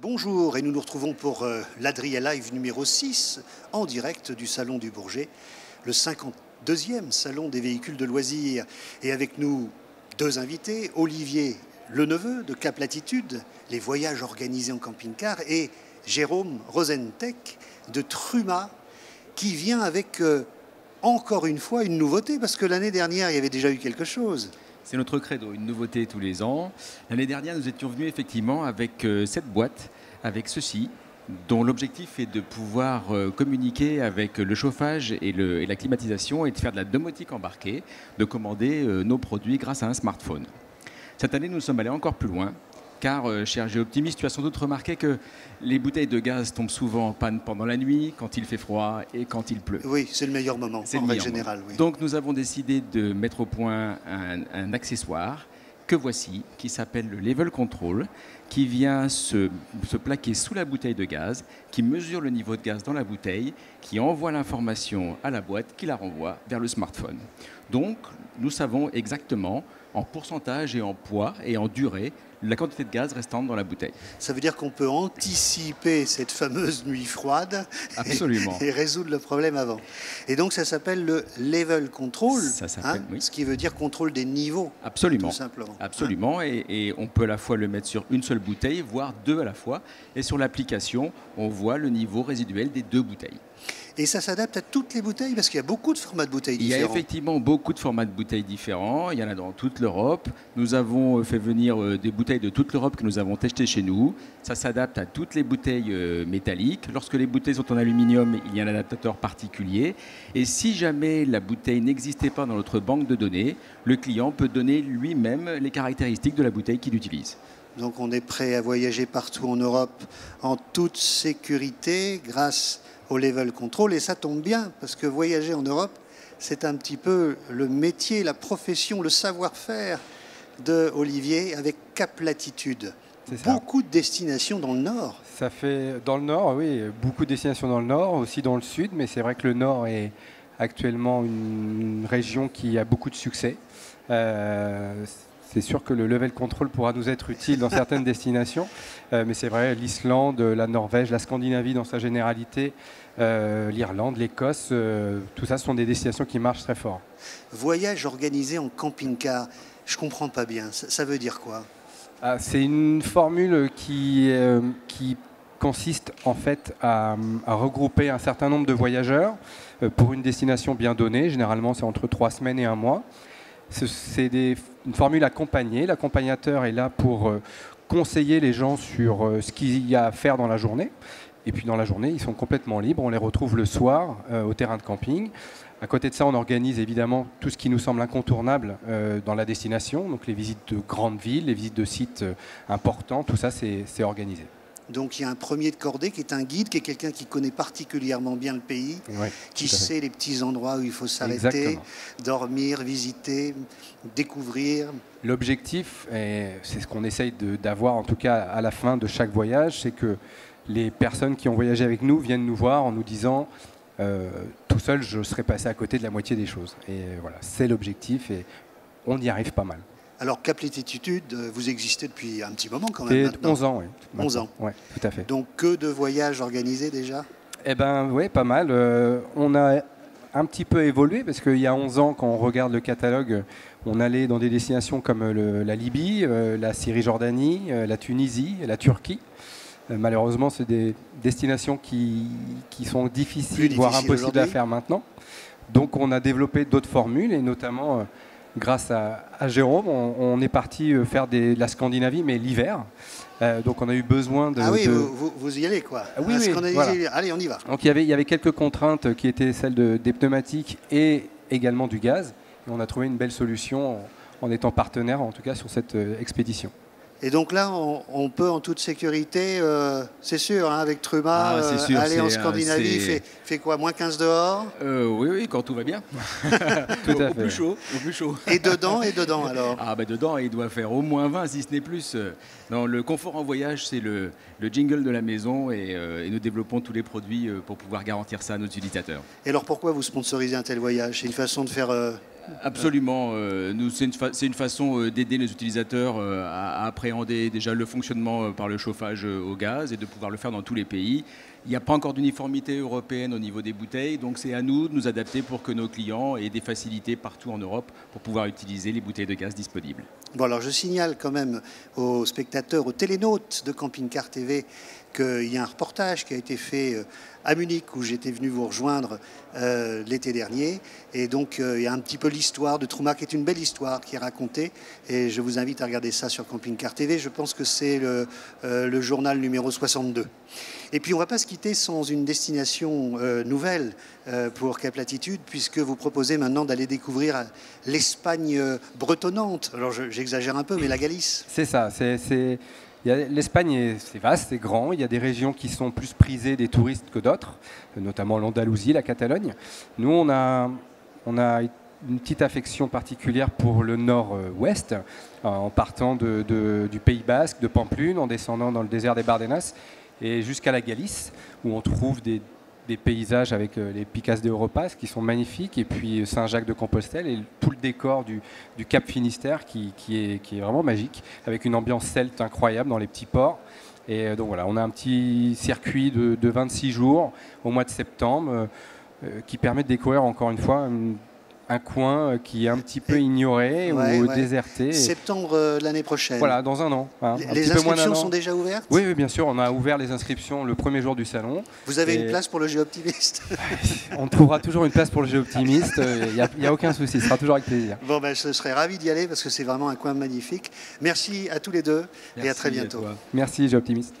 Bonjour, et nous nous retrouvons pour l'Adria Live numéro 6, en direct du Salon du Bourget, le 52e Salon des véhicules de loisirs. Et avec nous, deux invités, Olivier Leneveu de Cap Latitude, les voyages organisés en camping-car, et Jérôme Rosentek de Truma, qui vient avec encore une fois une nouveauté, parce que l'année dernière, il y avait déjà eu quelque chose. C'est notre credo, une nouveauté tous les ans. L'année dernière, nous étions venus effectivement avec cette boîte, avec ceci, dont l'objectif est de pouvoir communiquer avec le chauffage et la climatisation et de faire de la domotique embarquée, de commander nos produits grâce à un smartphone. Cette année, nous sommes allés encore plus loin, car, cher Géoptimiste, tu as sans doute remarqué que les bouteilles de gaz tombent souvent en panne pendant la nuit, quand il fait froid et quand il pleut. Oui, c'est le meilleur moment, en règle générale. Oui. Donc nous avons décidé de mettre au point un accessoire que voici, qui s'appelle le Level Control, qui vient se plaquer sous la bouteille de gaz, qui mesure le niveau de gaz dans la bouteille, qui envoie l'information à la boîte, qui la renvoie vers le smartphone. Donc nous savons exactement, en pourcentage et en poids et en durée, la quantité de gaz restante dans la bouteille. Ça veut dire qu'on peut anticiper cette fameuse nuit froide. Absolument. Et résoudre le problème avant. Et donc ça s'appelle le level control, ça s'appelle, oui. Ce qui veut dire contrôle des niveaux. Absolument. Tout simplement. Absolument. Et on peut à la fois le mettre sur une seule bouteille, voire deux à la fois. Et sur l'application, on voit le niveau résiduel des deux bouteilles. Et ça s'adapte à toutes les bouteilles parce qu'il y a beaucoup de formats de bouteilles différents. Il y a effectivement beaucoup de formats de bouteilles différents. Il y en a dans toute l'Europe. Nous avons fait venir des bouteilles de toute l'Europe que nous avons testées chez nous. Ça s'adapte à toutes les bouteilles métalliques. Lorsque les bouteilles sont en aluminium, il y a un adaptateur particulier. Et si jamais la bouteille n'existait pas dans notre banque de données, le client peut donner lui-même les caractéristiques de la bouteille qu'il utilise. Donc on est prêt à voyager partout en Europe en toute sécurité grâce au level control, et ça tombe bien parce que voyager en Europe, c'est un petit peu le métier, la profession, le savoir-faire de Olivier avec Cap Latitude. Beaucoup de destinations dans le Nord. Ça fait dans le Nord, oui, beaucoup de destinations dans le Nord, aussi dans le Sud, mais c'est vrai que le Nord est actuellement une région qui a beaucoup de succès. C'est sûr que le level control pourra nous être utile dans certaines destinations, mais c'est vrai, l'Islande, la Norvège, la Scandinavie dans sa généralité, l'Irlande, l'Écosse, tout ça sont des destinations qui marchent très fort. Voyage organisé en camping-car, je ne comprends pas bien, ça veut dire quoi? C'est une formule qui consiste en fait à regrouper un certain nombre de voyageurs pour une destination bien donnée, généralement c'est entre 3 semaines et 1 mois. C'est une formule accompagnée. L'accompagnateur est là pour conseiller les gens sur ce qu'il y a à faire dans la journée. Et puis dans la journée, ils sont complètement libres. On les retrouve le soir au terrain de camping. À côté de ça, on organise évidemment tout ce qui nous semble incontournable dans la destination. Donc les visites de grandes villes, les visites de sites importants, tout ça c'est organisé. Donc il y a un premier de cordée qui est un guide, qui est quelqu'un qui connaît particulièrement bien le pays, oui, qui sait les petits endroits où il faut s'arrêter, dormir, visiter, découvrir. L'objectif, c'est ce qu'on essaye d'avoir en tout cas à la fin de chaque voyage, c'est que les personnes qui ont voyagé avec nous viennent nous voir en nous disant tout seul je serais passé à côté de la moitié des choses. Et voilà, c'est l'objectif et on y arrive pas mal. Alors Cap Latitude, vous existez depuis un petit moment quand même maintenant. 11 ans, oui. 11 ans. Oui, tout à fait. Donc que de voyages organisés déjà? Eh bien, oui, pas mal. On a un petit peu évolué parce qu'il y a 11 ans, quand on regarde le catalogue, on allait dans des destinations comme la Libye, la Syrie-Jordanie, la Tunisie, la Turquie. Malheureusement, c'est des destinations qui sont difficiles, voire impossibles à faire maintenant. Donc on a développé d'autres formules et notamment... grâce à Jérôme, on est parti faire de la Scandinavie, mais l'hiver. Donc on a eu besoin de... Ah oui, vous y allez quoi? Oui, voilà. Allez, on y va. Donc il y avait quelques contraintes qui étaient celles des pneumatiques et également du gaz. Et on a trouvé une belle solution en étant partenaire, en tout cas, sur cette expédition. Et donc là, on peut en toute sécurité, c'est sûr, hein, avec Truma, aller en Scandinavie, fait quoi, moins 15 dehors? Oui, quand tout va bien. Tout à fait. Au plus chaud. Et dedans alors? Ah ben dedans, il doit faire au moins 20, si ce n'est plus. Non, le confort en voyage, c'est le jingle de la maison et nous développons tous les produits pour pouvoir garantir ça à nos utilisateurs. Et alors pourquoi vous sponsorisez un tel voyage? C'est une façon de faire Absolument. Nous, c'est une façon d'aider les utilisateurs à appréhender déjà le fonctionnement par le chauffage au gaz et de pouvoir le faire dans tous les pays. Il n'y a pas encore d'uniformité européenne au niveau des bouteilles, donc c'est à nous de nous adapter pour que nos clients aient des facilités partout en Europe pour pouvoir utiliser les bouteilles de gaz disponibles. Bon, alors je signale quand même aux spectateurs, aux télénautes de Camping Car TV, qu'il y a un reportage qui a été fait à Munich, où j'étais venu vous rejoindre l'été dernier. Et donc, il y a un petit peu l'histoire de Trouma, qui est une belle histoire qui est racontée. Et je vous invite à regarder ça sur Camping Car TV. Je pense que c'est le journal numéro 62. Et puis, on ne va pas se quitter sans une destination nouvelle pour Cap Latitude, puisque vous proposez maintenant d'aller découvrir l'Espagne bretonnante. Alors, j'exagère un peu, mais la Galice. C'est ça. L'Espagne, c'est vaste, c'est grand. Il y a des régions qui sont plus prisées des touristes que d'autres, notamment l'Andalousie, la Catalogne. Nous, on a une petite affection particulière pour le nord-ouest, en partant du Pays Basque, de Pamplune, en descendant dans le désert des Bardenas, et jusqu'à la Galice, où on trouve des paysages avec les Picas de Europas qui sont magnifiques, et puis Saint-Jacques-de-Compostelle et tout le décor du Cap Finistère qui est vraiment magique, avec une ambiance celte incroyable dans les petits ports. Et donc voilà, on a un petit circuit de 26 jours au mois de septembre qui permet de découvrir encore une fois un coin qui est un petit peu ignoré ou déserté. Septembre l'année prochaine. Voilà, dans un an. Hein, les inscriptions sont déjà ouvertes ? Oui, bien sûr. On a ouvert les inscriptions le premier jour du salon. Vous avez une place pour le Géoptimiste ? On trouvera toujours une place pour le Géoptimiste. Il n'y a aucun souci. Ce sera toujours avec plaisir. Bon, je serais ravi d'y aller parce que c'est vraiment un coin magnifique. Merci à tous les deux. Merci et à très bientôt. Merci, Géoptimiste.